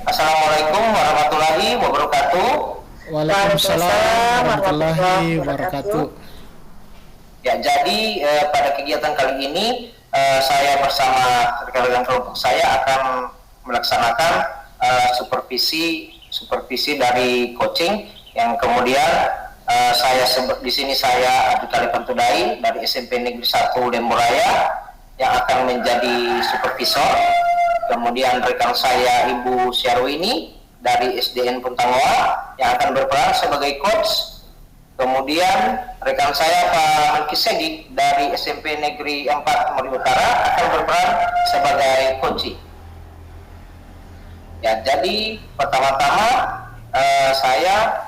Assalamualaikum warahmatullahi wabarakatuh. Waalaikumsalam warahmatullahi wabarakatuh. Ya, jadi pada kegiatan kali ini saya bersama rekan-rekan kelompok saya akan melaksanakan supervisi dari coaching yang kemudian saya sebut di sini saya Abdul Khalif Pantudai dari SMP Negeri 1 Lemburaya yang akan menjadi supervisor. Kemudian rekan saya Ibu Syarwini dari SDN Puntangoa yang akan berperan sebagai coach. Kemudian rekan saya Pak Melkisedik dari SMP Negeri 4 Mori Utara akan berperan sebagai coach. Ya, jadi pertama-tama saya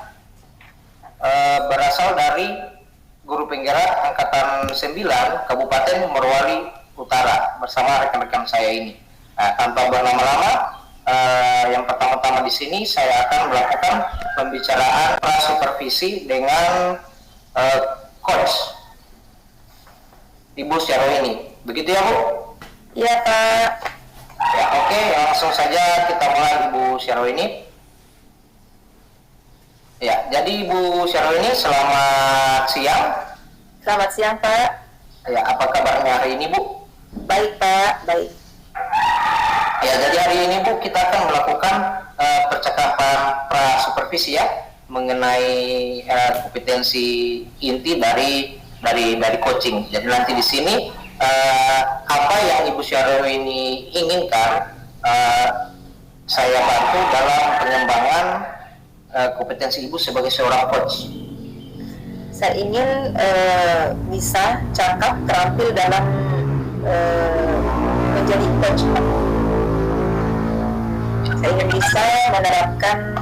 berasal dari guru penggerak angkatan 9 Kabupaten Morowali Utara bersama rekan-rekan saya ini. Nah, tanpa berlama-lama, yang pertama-tama di sini saya akan melakukan pembicaraan supervisi dengan coach Ibu Syarwini. Begitu ya, Bu? Iya, Pak. Ya, oke, langsung saja kita mulai, Ibu Syarwini. Ya, jadi Ibu Syarwini, selamat siang. Selamat siang, Pak. Ya, apa kabarnya hari ini, Bu? Baik, Pak. Baik. Ya, jadi hari ini Bu kita akan melakukan percakapan pra-supervisi ya mengenai kompetensi inti dari coaching. Jadi nanti di sini apa yang Ibu Syarwini inginkan saya bantu dalam pengembangan kompetensi Ibu sebagai seorang coach. Saya ingin bisa cakap terampil dalam menjadi coach, Pak. Saya ingin bisa menerapkan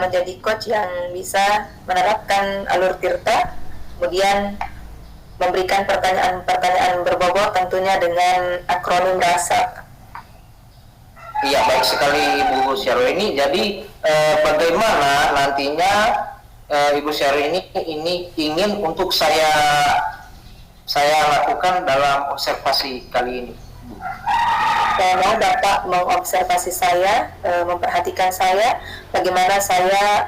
menjadi coach yang bisa menerapkan alur tirta, kemudian memberikan pertanyaan-pertanyaan berbobot tentunya dengan akronim rasa. Iya, baik sekali Ibu Syarwini. Jadi bagaimana nantinya Ibu Syarwini ini ingin untuk saya lakukan dalam observasi kali ini? Saya mau dapat mengobservasi saya, memperhatikan saya, bagaimana saya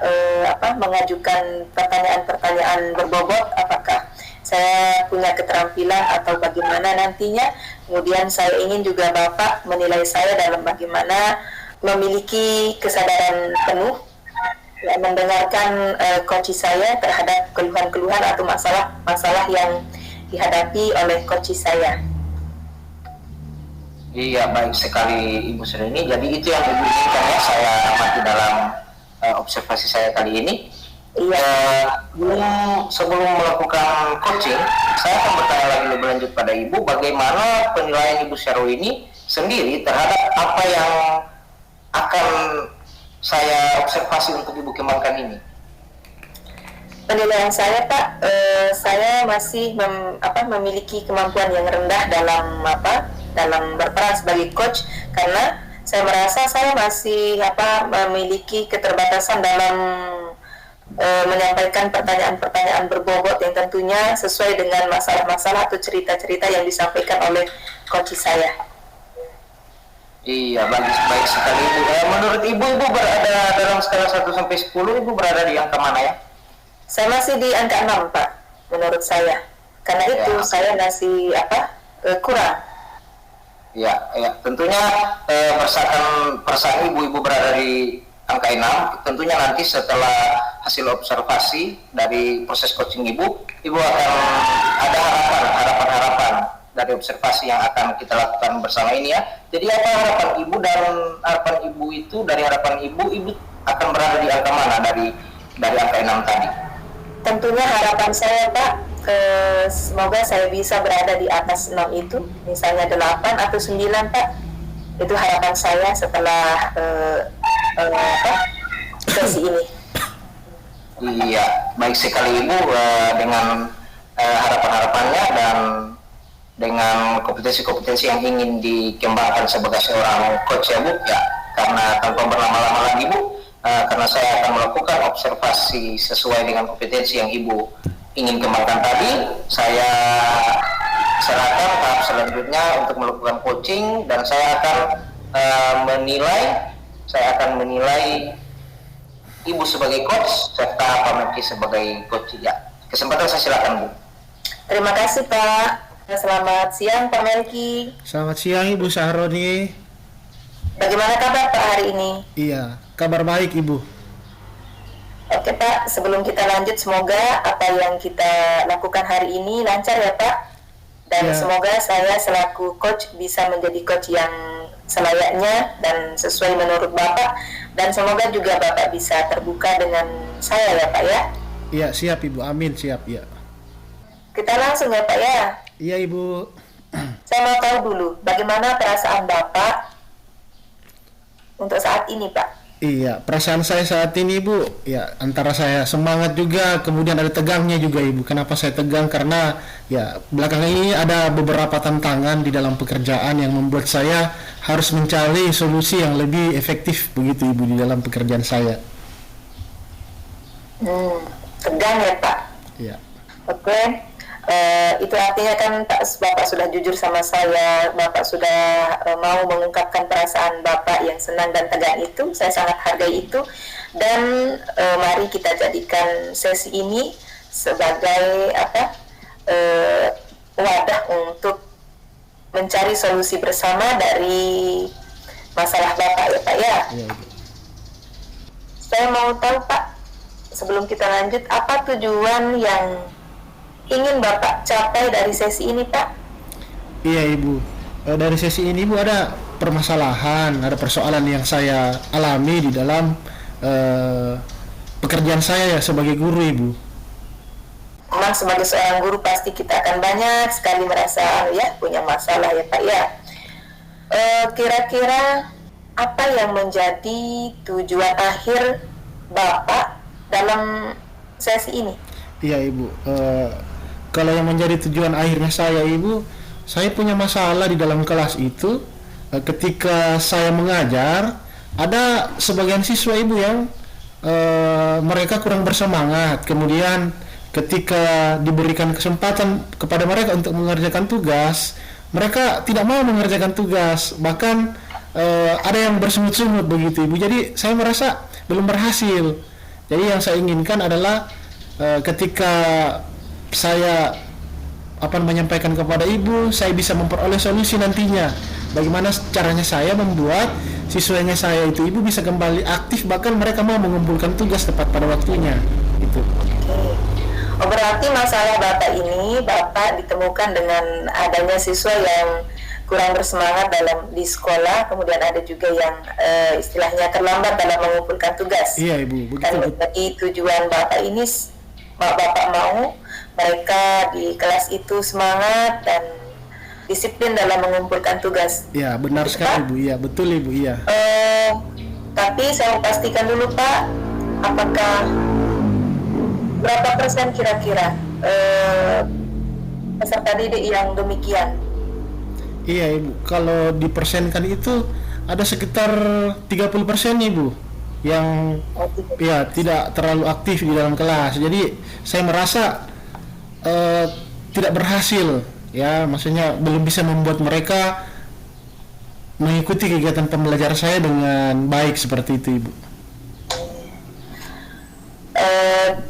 mengajukan pertanyaan-pertanyaan berbobot, apakah saya punya keterampilan atau bagaimana nantinya. Kemudian saya ingin juga Bapak menilai saya dalam bagaimana memiliki kesadaran penuh ya, mendengarkan coach saya terhadap keluhan-keluhan atau masalah-masalah yang dihadapi oleh coach saya. Iya, baik sekali Ibu Syarwini. Jadi itu yang Ibu inginkan ya saya amati dalam observasi saya kali ini. Iya. Sebelum melakukan coaching, saya akan bertanya lagi lebih lanjut pada Ibu, bagaimana penilaian Ibu Syarwini sendiri terhadap apa yang akan saya observasi untuk Ibu kembangkan ini? Penilaian saya, Pak, saya masih memiliki kemampuan yang rendah dalam berperan sebagai coach, karena saya merasa saya masih memiliki keterbatasan dalam menyampaikan pertanyaan-pertanyaan berbobot yang tentunya sesuai dengan masalah-masalah atau cerita-cerita yang disampaikan oleh coach saya. Iya, baik sekali Ibu. Menurut Ibu berada dalam skala 1 sampai 10, Ibu berada di angka mana ya? Saya masih di angka 6, Pak, menurut saya. Karena itu saya masih kurang. Ya, tentunya perasaan Ibu berada di angka 6. Tentunya nanti setelah hasil observasi dari proses coaching Ibu akan ada harapan dari observasi yang akan kita lakukan bersama ini ya. Jadi apa harapan Ibu, dan harapan Ibu itu dari harapan Ibu akan berada di angka mana dari angka 6 tadi? Tentunya harapan saya, Pak, semoga saya bisa berada di atas 6 itu, misalnya 8 atau 9, Pak. Itu harapan saya setelah sesi ini. Iya, baik sekali Ibu dengan harapan-harapannya dan dengan kompetensi-kompetensi yang ingin dikembangkan sebagai seorang coach ya Bu. Ya, karena tanpa berlama-lama lagi Bu, karena saya akan melakukan observasi sesuai dengan kompetensi yang Ibu ingin kembangkan tadi, saya serahkan tahap selanjutnya untuk melakukan coaching, dan saya akan menilai saya akan menilai Ibu sebagai coach serta Pak Menkki sebagai coach. Ya, kesempatan saya silakan Bu. Terima kasih Pak. Selamat siang Pak Menkki. Selamat siang Ibu Sahroni. Bagaimana kabar Pak hari ini? Iya, kabar baik Ibu. Oke Pak, sebelum kita lanjut, semoga apa yang kita lakukan hari ini lancar ya Pak. Dan semoga saya selaku coach bisa menjadi coach yang selayaknya dan sesuai menurut Bapak. Dan semoga juga Bapak bisa terbuka dengan saya ya Pak ya. Iya, siap Ibu. Amin, siap ya. Kita langsung ya Pak ya. Iya Ibu. Saya mau tahu dulu bagaimana perasaan Bapak untuk saat ini Pak. Iya, perasaan saya saat ini Ibu, ya antara saya semangat juga, kemudian ada tegangnya juga Ibu. Kenapa saya tegang? Karena ya belakangan ini ada beberapa tantangan di dalam pekerjaan yang membuat saya harus mencari solusi yang lebih efektif begitu Ibu di dalam pekerjaan saya. Tegang ya Pak. Iya. Oke. Itu artinya kan Bapak sudah jujur sama saya, Bapak sudah mau mengungkapkan perasaan Bapak yang senang dan tegang itu. Saya sangat hargai itu. Dan mari kita jadikan sesi ini sebagai wadah untuk mencari solusi bersama dari masalah Bapak ya Pak ya. Iya Ibu. Saya mau tahu Pak, sebelum kita lanjut, apa tujuan yang ingin Bapak capai dari sesi ini Pak? Iya Ibu, dari sesi ini Ibu ada permasalahan, ada persoalan yang saya alami di dalam pekerjaan saya ya sebagai guru Ibu. Memang sebagai seorang guru pasti kita akan banyak sekali merasa ya punya masalah ya Pak ya. Kira-kira apa yang menjadi tujuan akhir Bapak dalam sesi ini? Iya Ibu, kalau yang menjadi tujuan akhirnya saya Ibu, saya punya masalah di dalam kelas itu. Ketika saya mengajar, ada sebagian siswa Ibu yang mereka kurang bersemangat. Kemudian ketika diberikan kesempatan kepada mereka untuk mengerjakan tugas, mereka tidak mau mengerjakan tugas. Bahkan ada yang bersungut-sungut begitu Ibu. Jadi saya merasa belum berhasil. Jadi yang saya inginkan adalah ketika saya menyampaikan kepada Ibu, saya bisa memperoleh solusi nantinya. Bagaimana caranya saya membuat siswanya saya itu Ibu bisa kembali aktif, bahkan mereka mau mengumpulkan tugas tepat pada waktunya. Itu. Oh, berarti masalah Bapak ini Bapak ditemukan dengan adanya siswa yang kurang bersemangat di sekolah, kemudian ada juga yang istilahnya terlambat dalam mengumpulkan tugas. Iya Ibu, begitu. Dan jadi tujuan Bapak ini Bapak mau mereka di kelas itu semangat dan disiplin dalam mengumpulkan tugas. Ya, benar betul, sekali Pak? Ibu. Iya, betul Ibu. Iya. Tapi saya mau pastikan dulu Pak, apakah berapa persen kira-kira peserta didik yang demikian? Iya Ibu, kalau dipersenkan itu ada sekitar 30% Ibu yang ya tidak terlalu aktif di dalam kelas. Jadi saya merasa tidak berhasil ya, maksudnya belum bisa membuat mereka mengikuti kegiatan pembelajaran saya dengan baik seperti itu Ibu.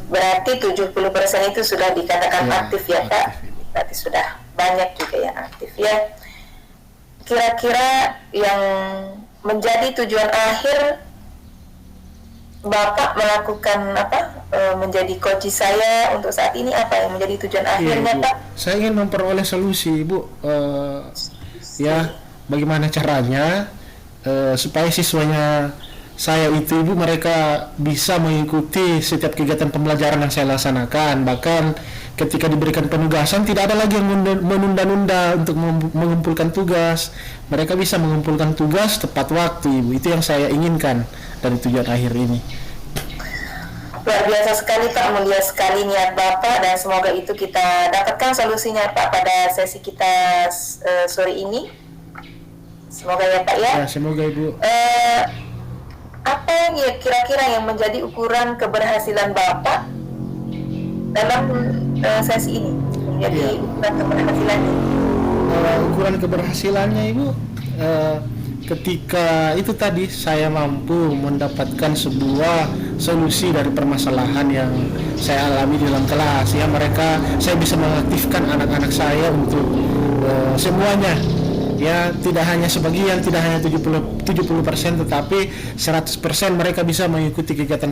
Berarti 70% itu sudah dikatakan ya, aktif ya Pak. Berarti sudah banyak juga yang aktif ya. Kira-kira yang menjadi tujuan akhir Bapak melakukan menjadi coach saya untuk saat ini, apa yang menjadi tujuan akhirnya Ibu, Pak? saya ingin memperoleh solusi Ibu. Ya, bagaimana caranya supaya siswanya saya itu Ibu mereka bisa mengikuti setiap kegiatan pembelajaran yang saya laksanakan. Bahkan ketika diberikan penugasan tidak ada lagi yang menunda-nunda untuk mengumpulkan tugas. Mereka bisa mengumpulkan tugas tepat waktu Ibu. Itu yang saya inginkan dari tujuan akhir ini. Luar biasa sekali Pak, mulia sekali niat Bapak, dan semoga itu kita dapatkan solusinya Pak pada sesi kita sore ini. Semoga ya Pak ya. Ya, semoga Ibu. Apa yang kira-kira yang menjadi ukuran keberhasilan Bapak dalam sesi ini? Menjadi ukuran keberhasilannya. Ukuran keberhasilannya Ibu, ketika itu tadi saya mampu mendapatkan sebuah solusi dari permasalahan yang saya alami di dalam kelas, ya saya bisa mengaktifkan anak-anak saya untuk semuanya, ya tidak hanya sebagian, tidak hanya 70%, tetapi 100% mereka bisa mengikuti kegiatan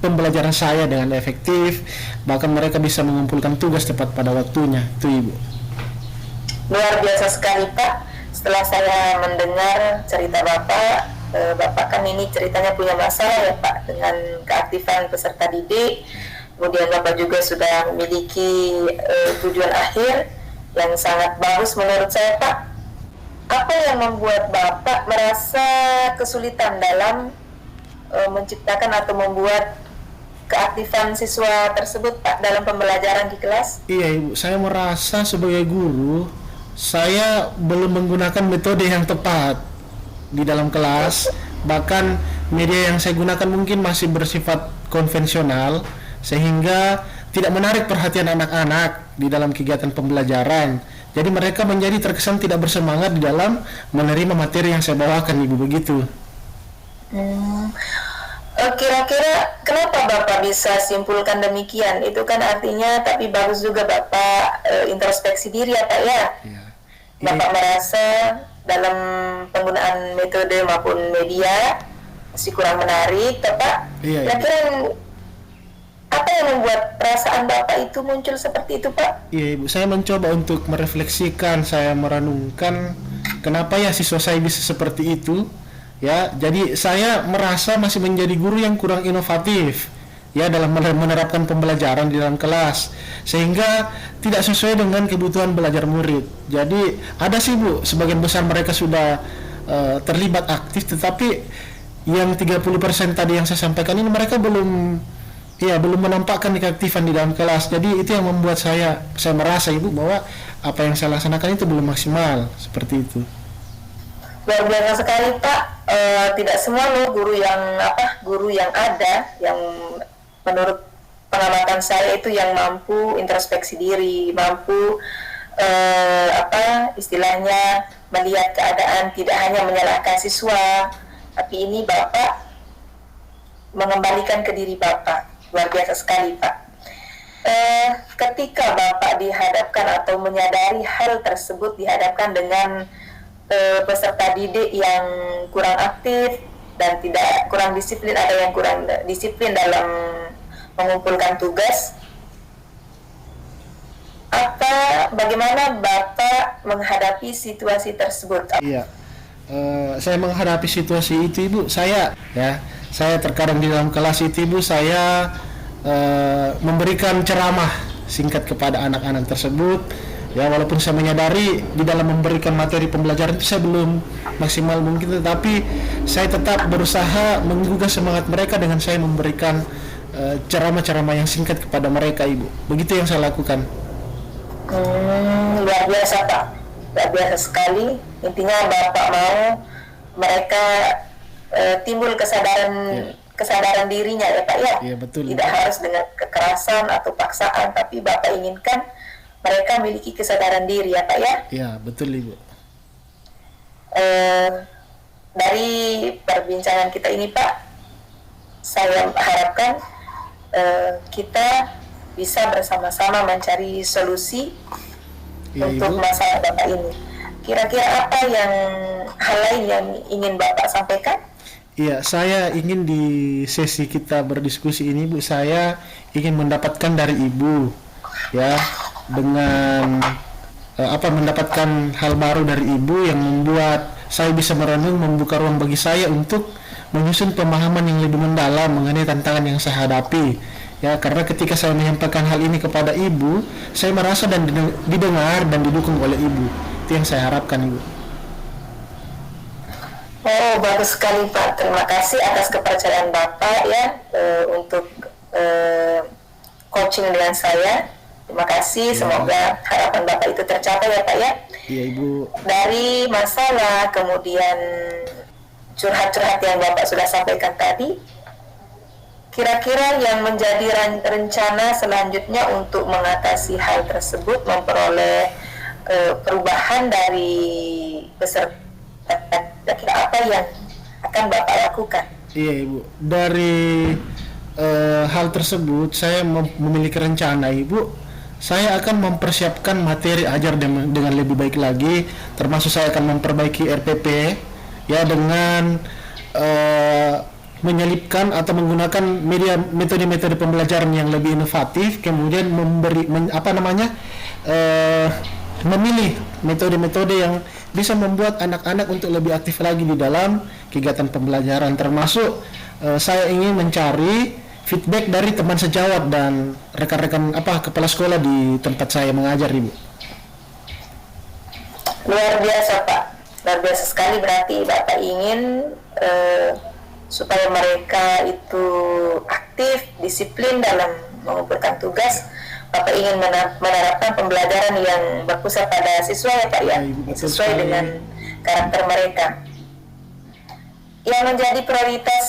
pembelajaran saya dengan efektif, bahkan mereka bisa mengumpulkan tugas tepat pada waktunya. Itu Ibu. Luar biasa sekali Pak. Setelah saya mendengar cerita Bapak, Bapak kan ini ceritanya punya masalah ya Pak dengan keaktifan peserta didik. Kemudian Bapak juga sudah memiliki tujuan akhir yang sangat bagus menurut saya Pak. Apa yang membuat Bapak merasa kesulitan dalam menciptakan atau membuat keaktifan siswa tersebut Pak dalam pembelajaran di kelas? Iya Ibu, saya merasa sebagai guru saya belum menggunakan metode yang tepat di dalam kelas. Bahkan media yang saya gunakan mungkin masih bersifat konvensional, sehingga tidak menarik perhatian anak-anak di dalam kegiatan pembelajaran. Jadi mereka menjadi terkesan tidak bersemangat di dalam menerima materi yang saya bawakan, Ibu, begitu. Kira-kira kenapa Bapak bisa simpulkan demikian? Itu kan artinya, tapi bagus juga Bapak introspeksi diri ya Pak ya. Iya. Bapak merasa dalam penggunaan metode maupun media masih kurang menarik, Pak. Iya. Kira-kira apa yang membuat perasaan Bapak itu muncul seperti itu, Pak? Iya Ibu, saya mencoba untuk merefleksikan, saya merenungkan kenapa ya siswa saya bisa seperti itu. Ya, jadi saya merasa masih menjadi guru yang kurang inovatif ya dalam menerapkan pembelajaran di dalam kelas, sehingga tidak sesuai dengan kebutuhan belajar murid. Jadi ada sih Bu, sebagian besar mereka sudah terlibat aktif, tetapi yang 30% tadi yang saya sampaikan ini mereka belum menampakkan keaktifan di dalam kelas. Jadi itu yang membuat saya merasa Ibu bahwa apa yang saya laksanakan itu belum maksimal, seperti itu. Luar biasa sekali Pak. Tidak semua loh guru yang ada yang menurut pengamatan saya itu yang mampu introspeksi diri, mampu istilahnya melihat keadaan, tidak hanya menyalahkan siswa, tapi ini Bapak mengembalikan ke diri Bapak. Luar biasa sekali Pak. Ketika Bapak dihadapkan atau menyadari hal tersebut, dihadapkan dengan peserta didik yang kurang aktif dan tidak kurang disiplin, ada yang kurang disiplin dalam mengumpulkan tugas, bagaimana Bapak menghadapi situasi tersebut? Iya, saya menghadapi situasi itu Ibu, saya terkadang di dalam kelas itu Ibu, saya memberikan ceramah singkat kepada anak-anak tersebut. Ya, walaupun saya menyadari di dalam memberikan materi pembelajaran itu saya belum maksimal mungkin, tetapi saya tetap berusaha menggugah semangat mereka dengan saya memberikan ceramah-ceramah yang singkat kepada mereka Ibu. Begitu yang saya lakukan. Luar biasa Pak, luar biasa sekali. Intinya Bapak mau mereka timbul kesadaran dirinya ya Pak ya. Iya betul. Tidak harus dengan kekerasan atau paksaan, tapi Bapak inginkan mereka memiliki kesadaran diri ya Pak ya. Iya betul Ibu. Dari perbincangan kita ini Pak, saya harapkan kita bisa bersama-sama mencari solusi untuk Ibu, masalah Bapak ini. Kira-kira apa yang hal lain yang ingin Bapak sampaikan? Iya, saya ingin di sesi kita berdiskusi ini Bu, saya ingin mendapatkan dari Ibu ya, dengan mendapatkan hal baru dari Ibu yang membuat saya bisa merenung, membuka ruang bagi saya untuk menyusun pemahaman yang lebih mendalam mengenai tantangan yang saya hadapi. Ya, karena ketika saya menyampaikan hal ini kepada Ibu, saya merasa dan didengar dan didukung oleh Ibu. Itu yang saya harapkan, Ibu. Oh, bagus sekali Pak. Terima kasih atas kepercayaan Bapak ya untuk coaching dengan saya. Terima kasih. Semoga harapan Bapak itu tercapai ya Pak ya. Iya Ibu. Dari masalah kemudian curhat-curhat yang Bapak sudah sampaikan tadi, kira-kira yang menjadi rencana selanjutnya untuk mengatasi hal tersebut, memperoleh perubahan dari peserta Kira-kira apa yang akan Bapak lakukan? Iya Ibu, dari hal tersebut saya memiliki rencana Ibu. Saya akan mempersiapkan materi ajar dengan lebih baik lagi, termasuk saya akan memperbaiki RPP ya dengan menyelipkan atau menggunakan metode-metode pembelajaran yang lebih inovatif, kemudian memilih metode-metode yang bisa membuat anak-anak untuk lebih aktif lagi di dalam kegiatan pembelajaran, termasuk saya ingin mencari feedback dari teman sejawat dan rekan-rekan kepala sekolah di tempat saya mengajar Ibu. Luar biasa Pak, luar biasa sekali. Berarti Bapak ingin supaya mereka itu aktif, disiplin dalam mengumpulkan tugas. Bapak ingin menerapkan pembelajaran yang berpusat pada siswa ya Pak ya, sesuai dengan karakter mereka. Yang menjadi prioritas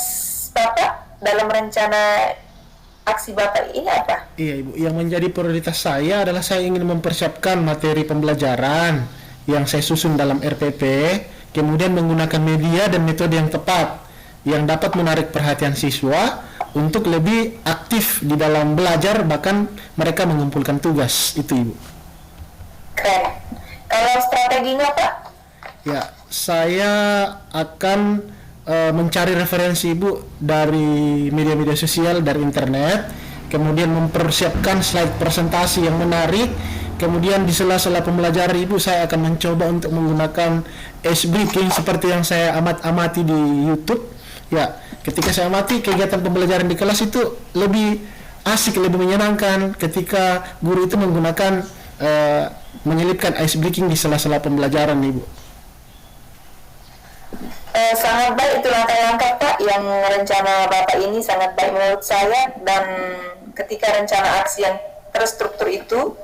Bapak dalam rencana aksi Bapak ini apa? Iya Ibu, yang menjadi prioritas saya adalah saya ingin mempersiapkan materi pembelajaran yang saya susun dalam RPP, kemudian menggunakan media dan metode yang tepat yang dapat menarik perhatian siswa untuk lebih aktif di dalam belajar, bahkan mereka mengumpulkan tugas itu Ibu. Keren. Kalau strateginya Pak? Ya, saya akan mencari referensi Ibu dari media-media sosial, dari internet, kemudian mempersiapkan slide presentasi yang menarik, kemudian di sela-sela pembelajaran Ibu saya akan mencoba untuk menggunakan ice breaking seperti yang saya amati di YouTube. Ya, ketika saya amati kegiatan pembelajaran di kelas itu lebih asik, lebih menyenangkan ketika guru itu menggunakan menyelipkan ice breaking di sela-sela pembelajaran Ibu. Sangat baik itu langkah-langkah Pak, yang rencana Bapak ini sangat baik menurut saya. Dan ketika rencana aksi yang terstruktur itu,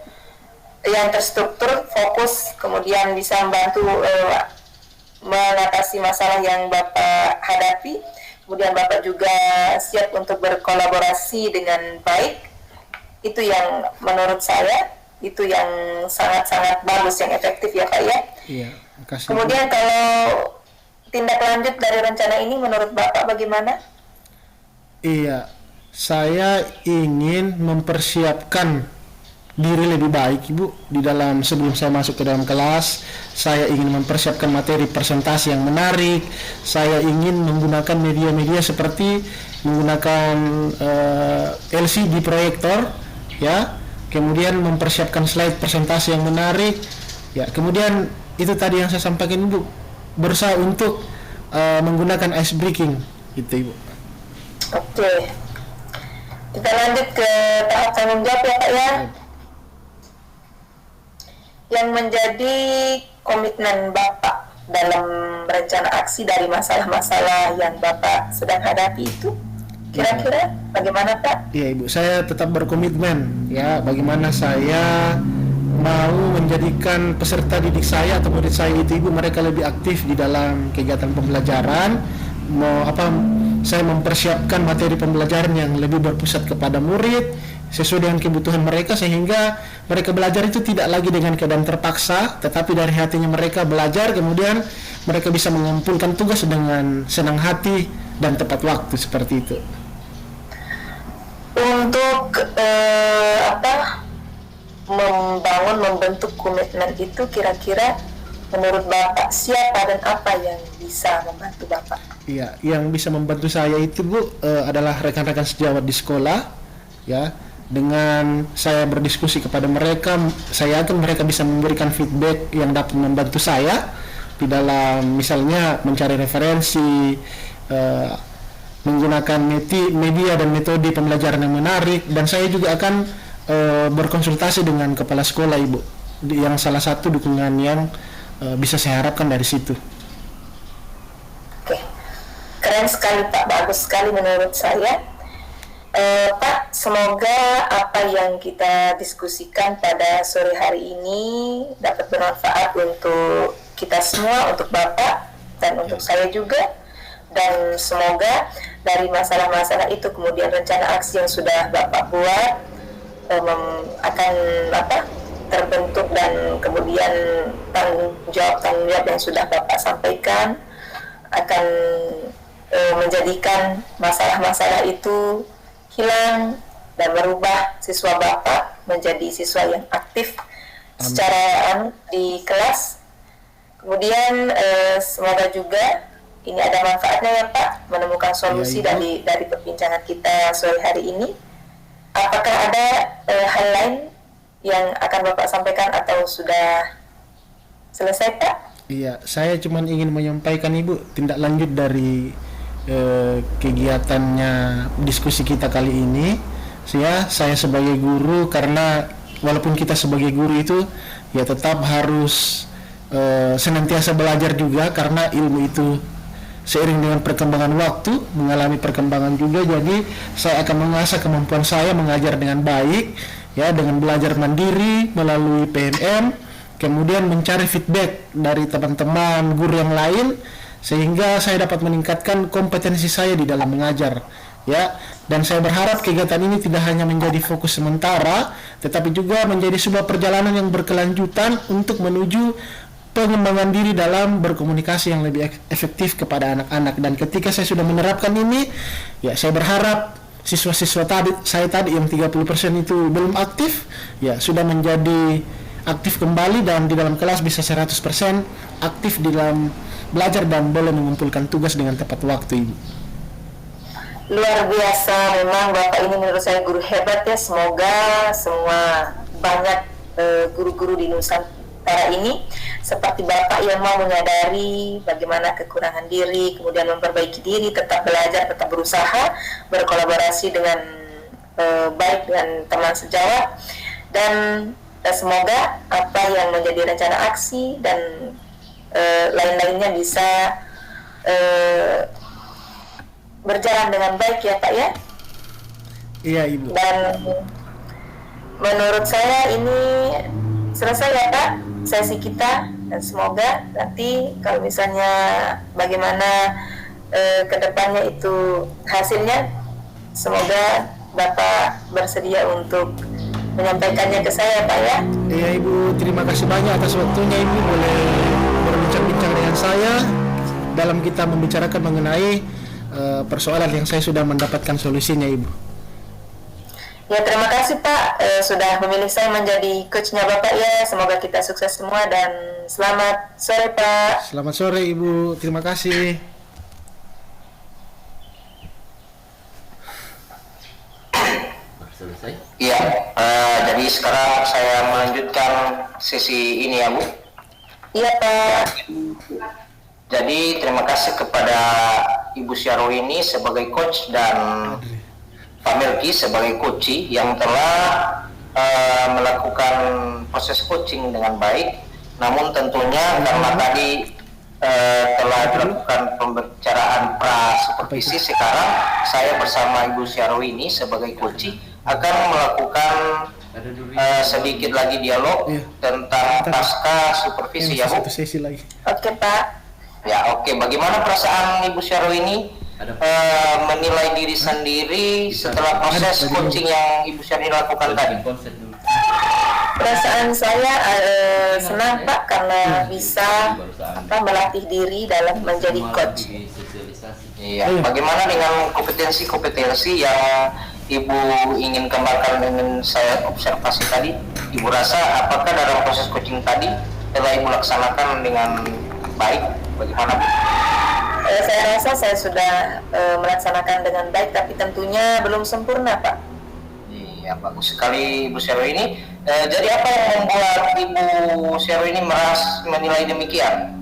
yang terstruktur, fokus, kemudian bisa membantu mengatasi masalah yang Bapak hadapi, kemudian Bapak juga siap untuk berkolaborasi dengan baik, itu yang menurut saya itu yang sangat-sangat bagus, yang efektif ya Pak ya. Iya, makasih. Kemudian kalau tindak lanjut dari rencana ini menurut Bapak bagaimana? Iya, saya ingin mempersiapkan diri lebih baik Ibu di dalam sebelum saya masuk ke dalam kelas. Saya ingin mempersiapkan materi presentasi yang menarik. Saya ingin menggunakan media-media seperti menggunakan LCD proyektor ya. Kemudian mempersiapkan slide presentasi yang menarik. Ya, kemudian itu tadi yang saya sampaikan Ibu, berusaha untuk menggunakan ice breaking gitu Ibu. Oke. Kita lanjut ke tahap tanggung jawab ya Pak ya. Yang menjadi komitmen Bapak dalam rencana aksi dari masalah-masalah yang Bapak sedang hadapi itu, kira-kira bagaimana Pak? Iya Ibu, saya tetap berkomitmen ya, bagaimana saya mau menjadikan peserta didik saya atau murid saya itu Ibu, mereka lebih aktif di dalam kegiatan pembelajaran. Saya mempersiapkan materi pembelajaran yang lebih berpusat kepada murid sesuai dengan kebutuhan mereka, sehingga mereka belajar itu tidak lagi dengan keadaan terpaksa, tetapi dari hatinya mereka belajar, kemudian mereka bisa mengumpulkan tugas dengan senang hati dan tepat waktu, seperti itu. Untuk membentuk komitmen itu, kira-kira menurut Bapak siapa dan apa yang bisa membantu Bapak? Iya, yang bisa membantu saya itu Bu adalah rekan-rekan sejawat di sekolah ya. Dengan saya berdiskusi kepada mereka, saya yakin mereka bisa memberikan feedback yang dapat membantu saya di dalam misalnya mencari referensi, menggunakan media dan metode pembelajaran yang menarik, dan saya juga akan berkonsultasi dengan kepala sekolah Ibu, yang salah satu dukungan yang bisa saya harapkan dari situ. Oke, keren sekali Pak, bagus sekali menurut saya. Pak, semoga apa yang kita diskusikan pada sore hari ini dapat bermanfaat untuk kita semua, untuk Bapak dan untuk saya juga. Dan semoga dari masalah-masalah itu kemudian rencana aksi yang sudah Bapak buat akan terbentuk, dan kemudian tanggung jawab yang sudah Bapak sampaikan akan menjadikan masalah-masalah itu hilang dan merubah siswa Bapak menjadi siswa yang aktif secara di kelas. Kemudian semoga juga ini ada manfaatnya ya Pak, menemukan solusi dari perbincangan kita sore hari ini. Apakah ada hal lain yang akan Bapak sampaikan atau sudah selesai Pak? Iya, saya cuma ingin menyampaikan Ibu tindak lanjut dari kegiatannya diskusi kita kali ini. Saya sebagai guru, karena walaupun kita sebagai guru itu ya tetap harus senantiasa belajar juga, karena ilmu itu seiring dengan perkembangan waktu mengalami perkembangan juga. Jadi saya akan mengasah kemampuan saya mengajar dengan baik ya, dengan belajar mandiri melalui PMM, kemudian mencari feedback dari teman-teman guru yang lain sehingga saya dapat meningkatkan kompetensi saya di dalam mengajar ya. Dan saya berharap kegiatan ini tidak hanya menjadi fokus sementara, tetapi juga menjadi sebuah perjalanan yang berkelanjutan untuk menuju pengembangan diri dalam berkomunikasi yang lebih efektif kepada anak-anak. Dan ketika saya sudah menerapkan ini, ya saya berharap siswa-siswa saya tadi yang 30% itu belum aktif, ya sudah menjadi aktif kembali dan di dalam kelas bisa 100% aktif di dalam belajar dan boleh mengumpulkan tugas dengan tepat waktu, Ibu. Luar biasa, memang Bapak ini menurut saya guru hebat ya. Semoga semua banyak guru-guru di Nusantara ini seperti Bapak yang mau menyadari bagaimana kekurangan diri, kemudian memperbaiki diri, tetap belajar, tetap berusaha, berkolaborasi dengan baik dengan teman sejawat, dan semoga apa yang menjadi rencana aksi dan lain-lainnya bisa berjalan dengan baik ya Pak ya. Iya Ibu. Dan menurut saya ini selesai ya Pak sesi kita, dan semoga nanti kalau misalnya bagaimana kedepannya itu hasilnya, semoga Bapak bersedia untuk menyampaikannya ke saya Pak ya. Iya Ibu, terima kasih banyak atas waktunya Ibu, boleh berbincang-bincang dengan saya dalam kita membicarakan mengenai persoalan yang saya sudah mendapatkan solusinya Ibu. Ya terima kasih Pak sudah memilih saya menjadi coachnya Bapak ya. Semoga kita sukses semua dan selamat sore Pak. Selamat sore Ibu, terima kasih. Selesai? Iya, jadi sekarang saya melanjutkan sesi ini ya Bu. Iya Pak. Jadi terima kasih kepada Ibu Syarwini sebagai coach dan Pak Melki sebagai coach yang telah melakukan proses coaching dengan baik. Namun tentunya karena tadi telah dilakukan pembicaraan pra-supervisi, sekarang saya bersama Ibu Syarwini sebagai coach akan melakukan sedikit lagi dialog tentang pasca supervisi ya Bu. Satu sesi lagi. Oke Pak. Ya oke, bagaimana perasaan Ibu Syarwini menilai diri sendiri setelah proses coaching yang Ibu Syarwini lakukan tadi? Perasaan saya senang Pak karena bisa melatih diri dalam menjadi coach. Iya, bagaimana dengan kompetensi-kompetensi yang Ibu ingin kembangkan dengan saya observasi tadi? Ibu rasa apakah dalam proses coaching tadi telah Ibu laksanakan dengan baik? Bagaimana Bu? Saya rasa saya sudah melaksanakan dengan baik, tapi tentunya belum sempurna Pak. Iya, bagus sekali Ibu Syarwini. Jadi apa yang membuat Ibu Syarwini menilai demikian?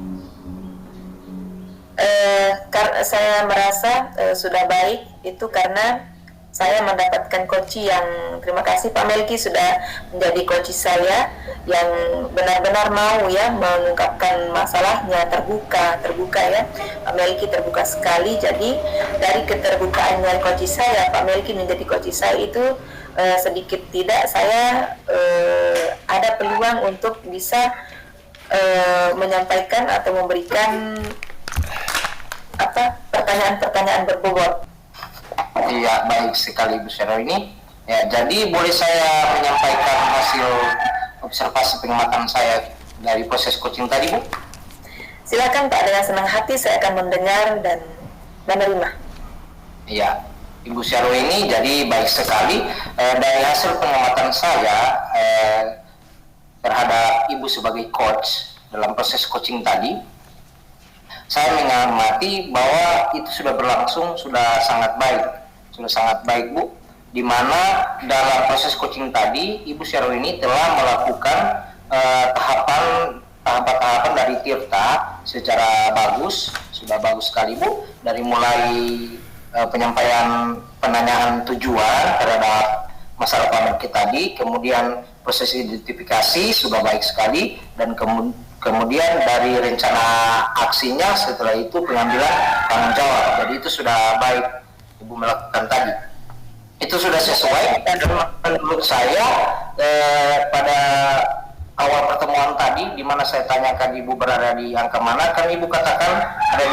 Karena saya merasa sudah baik itu karena saya mendapatkan coach yang, terima kasih Pak Melki sudah menjadi coach saya yang benar-benar mau ya mengungkapkan masalahnya, terbuka ya. Pak Melki terbuka sekali. Jadi dari keterbukaannya coach saya, Pak Melki menjadi coach saya itu sedikit tidak saya ada peluang untuk bisa menyampaikan atau memberikan pertanyaan-pertanyaan berbobot. Iya, baik sekali Bu Syarwini. Ya, jadi boleh saya menyampaikan hasil observasi pengamatan saya dari proses coaching tadi Bu? Silakan Pak, dengan senang hati saya akan mendengar dan menerima. Ya, Ibu Syarwini, jadi baik sekali. Dari hasil pengamatan saya terhadap Ibu sebagai coach dalam proses coaching tadi, saya mengamati bahwa itu sudah berlangsung, sudah sangat baik Bu, di mana dalam proses coaching tadi Ibu Syarwini telah melakukan tahapan dari Tirta secara bagus, sudah bagus sekali Bu, dari mulai penyampaian penanyaan tujuan terhadap masalah pamerki tadi, kemudian proses identifikasi sudah baik sekali, dan kemudian dari rencana aksinya setelah itu pengambilan tanggung jawab. Jadi itu sudah baik Ibu melakukan tadi. Itu sudah sesuai, dan menurut saya pada awal pertemuan tadi, di mana saya tanyakan Ibu berada di angka mana, kan Ibu katakan ada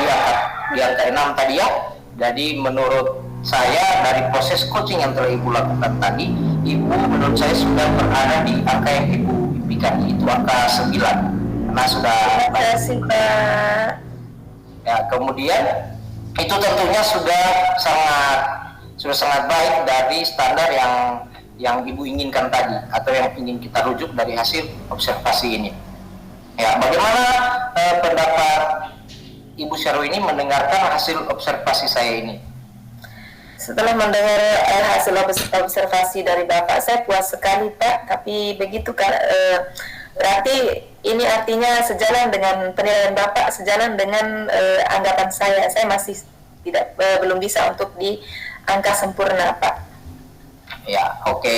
di angka 6 tadi ya. Jadi menurut saya dari proses coaching yang telah Ibu lakukan tadi, Ibu menurut saya sudah berada di angka yang Ibu impikan, itu angka 9, karena sudah baik. Ya, kemudian itu tentunya sudah sangat baik dari standar yang Ibu inginkan tadi, atau yang ingin kita rujuk dari hasil observasi ini. Ya, bagaimana pendapat Ibu Syarwini mendengarkan hasil observasi saya ini? Setelah mendengar hasil observasi dari Bapak, saya puas sekali Pak. Tapi begitu kan, berarti ini artinya sejalan dengan penilaian Bapak, sejalan dengan anggapan saya. Saya masih belum bisa untuk di angka sempurna Pak. Ya, oke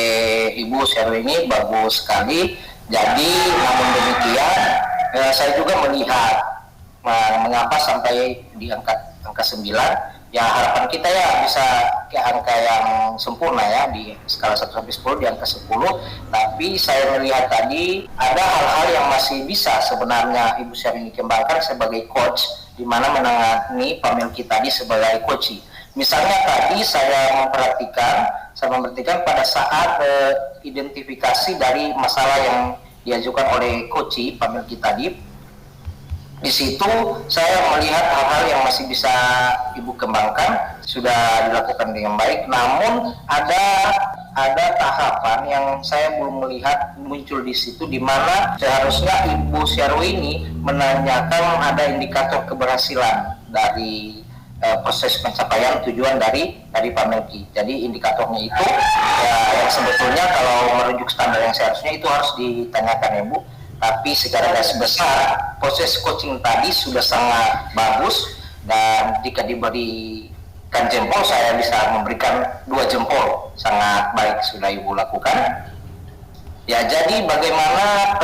Ibu Syarwini, bagus sekali. Jadi namun demikian, saya juga melihat mengapa sampai di angka 9. Ya, harapan kita ya bisa ke angka yang sempurna ya, di skala 1 sampai 10 di angka 10. Tapi saya melihat tadi ada hal-hal yang masih bisa sebenarnya Ibu Syarwini kembangkan sebagai coach, di mana menangani pamerki tadi sebagai coach. Misalnya tadi saya memperhatikan pada saat identifikasi dari masalah yang diajukan oleh coach pamerki tadi. Di situ saya melihat hal-hal yang masih bisa Ibu kembangkan, sudah dilakukan dengan baik. Namun ada tahapan yang saya belum melihat muncul di situ, di mana seharusnya Ibu Syarwini menanyakan ada indikator keberhasilan dari proses pencapaian tujuan dari pamerki. Jadi indikatornya itu ya, yang sebetulnya kalau merujuk standar yang seharusnya itu harus ditanyakan ya Bu. Tapi secara garis besar proses coaching tadi sudah sangat bagus, dan jika diberikan jempol saya bisa memberikan 2 jempol. Sangat baik sudah Ibu lakukan. Ya, jadi bagaimana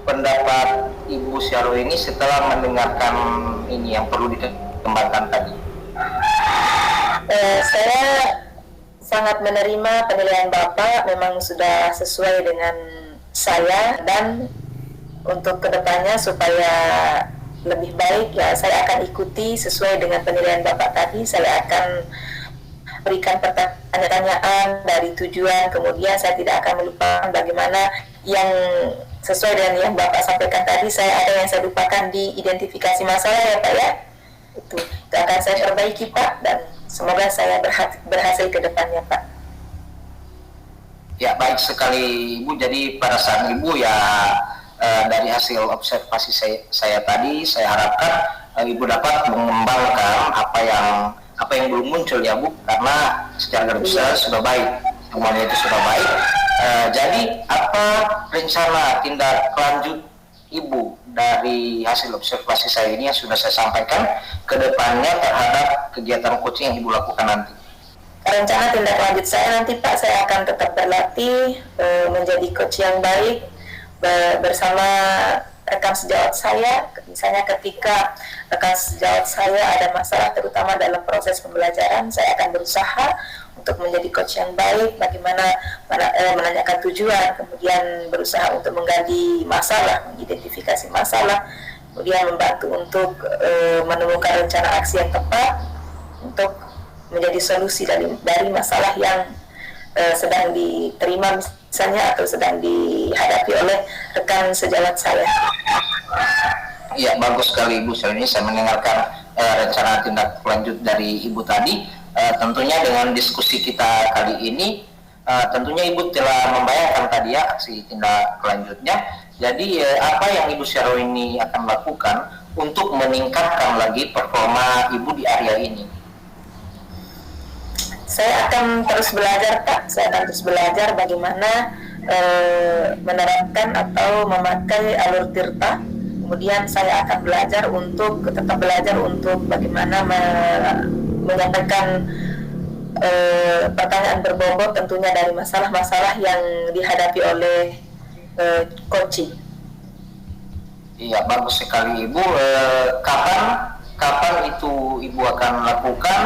pendapat Ibu Syarwini setelah mendengarkan ini yang perlu dikembangkan tadi? Saya sangat menerima penilaian Bapak, memang sudah sesuai dengan saya, dan untuk kedepannya supaya lebih baik ya saya akan ikuti sesuai dengan penilaian Bapak tadi. Saya akan berikan pertanyaan dari tujuan, kemudian saya tidak akan melupakan bagaimana yang sesuai dengan yang Bapak sampaikan tadi. Saya ada yang saya lupakan di identifikasi masalah ya Pak ya, itu akan saya perbaiki Pak, dan semoga saya berhasil ke depannya Pak. Ya, baik sekali Ibu. Jadi pada saat Ibu ya dari hasil observasi saya tadi, saya harapkan Ibu dapat mengembangkan apa yang belum muncul ya Bu, karena secara garis besar sudah baik, semuanya itu sudah baik. Jadi apa rencana tindak lanjut Ibu dari hasil observasi saya ini yang sudah saya sampaikan ke depannya terhadap kegiatan coaching yang Ibu lakukan nanti? Rencana tindak lanjut saya nanti Pak, saya akan tetap berlatih menjadi coach yang baik bersama rekan sejawat saya. Misalnya ketika rekan sejawat saya ada masalah terutama dalam proses pembelajaran, saya akan berusaha untuk menjadi coach yang baik, bagaimana menanyakan tujuan, kemudian berusaha untuk menggali masalah, mengidentifikasi masalah, kemudian membantu untuk menemukan rencana aksi yang tepat untuk menjadi solusi dari masalah yang sedang diterima misalnya, atau sedang dihadapi oleh rekan sejawat saya. Iya, bagus sekali Ibu Syaroni. Saya mendengarkan rencana tindak lanjut dari Ibu tadi. Tentunya dengan diskusi kita kali ini, tentunya Ibu telah membayangkan tadi ya aksi tindak lanjutnya. Jadi apa yang Ibu Syaroni akan lakukan untuk meningkatkan lagi performa Ibu di area ini? Saya akan terus belajar, Pak. Saya akan terus belajar bagaimana menerapkan atau memakai alur tirta. Kemudian saya akan tetap belajar untuk bagaimana menyampaikan pertanyaan berbobot tentunya dari masalah-masalah yang dihadapi oleh coaching. Iya, bagus sekali Ibu. Kapan itu Ibu akan lakukan?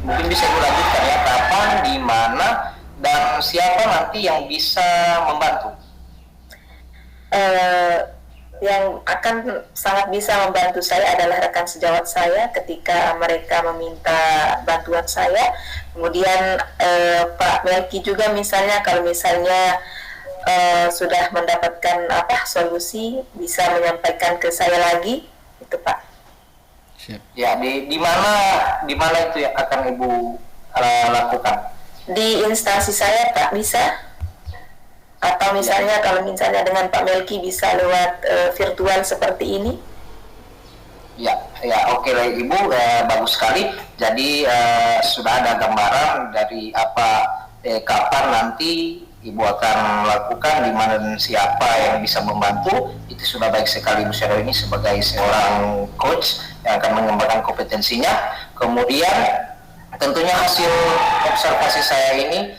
Mungkin bisa Ibu lanjutkan ya, kapan, di mana, dan siapa nanti yang bisa membantu? Yang akan sangat bisa membantu saya adalah rekan sejawat saya ketika mereka meminta bantuan saya. Kemudian Pak Melki juga misalnya, kalau misalnya sudah mendapatkan solusi, bisa menyampaikan ke saya lagi, itu Pak. Siap. Ya, di mana itu yang akan Ibu lakukan? Di instansi saya Pak, bisa. Atau misalnya kalau misalnya dengan Pak Melki bisa lewat virtual seperti ini. Ya, oke lah Ibu, bagus sekali. Jadi sudah ada gambaran dari kapan nanti Ibu akan lakukan, di mana dan siapa yang bisa membantu. Itu sudah baik sekali Ibu Syaroni sebagai seorang coach yang akan mengembangkan kompetensinya. Kemudian tentunya hasil observasi saya ini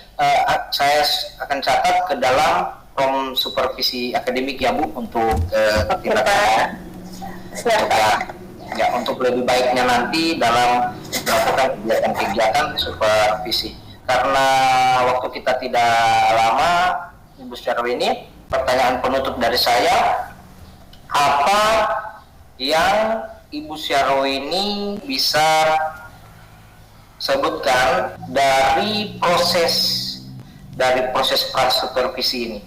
saya akan catat ke dalam form supervisi akademik ya Bu, untuk untuk lebih baiknya nanti dalam melakukan kegiatan supervisi. Karena waktu kita tidak lama Ibu Syaroni, pertanyaan penutup dari saya, apa yang Ibu Syaroni bisa sebutkan dari proses supervisi ini?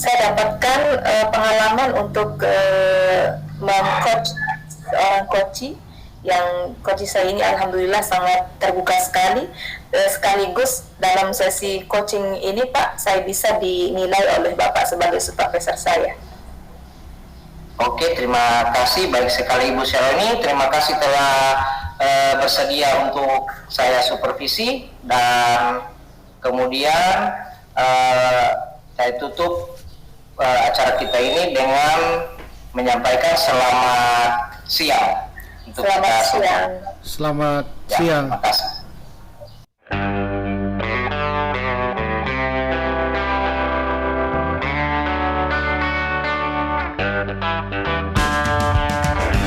Saya dapatkan pengalaman untuk meng-coach seorang coach, yang coach saya ini alhamdulillah sangat terbuka sekali. Sekaligus dalam sesi coaching ini Pak, saya bisa dinilai oleh Bapak sebagai supervisor saya. Oke, terima kasih, baik sekali Ibu Syaroni. Terima kasih telah bersedia untuk saya supervisi, dan kemudian saya tutup acara kita ini dengan menyampaikan selamat siang untuk Selamat kita. siang. Selamat Ya, siang. terima kasih.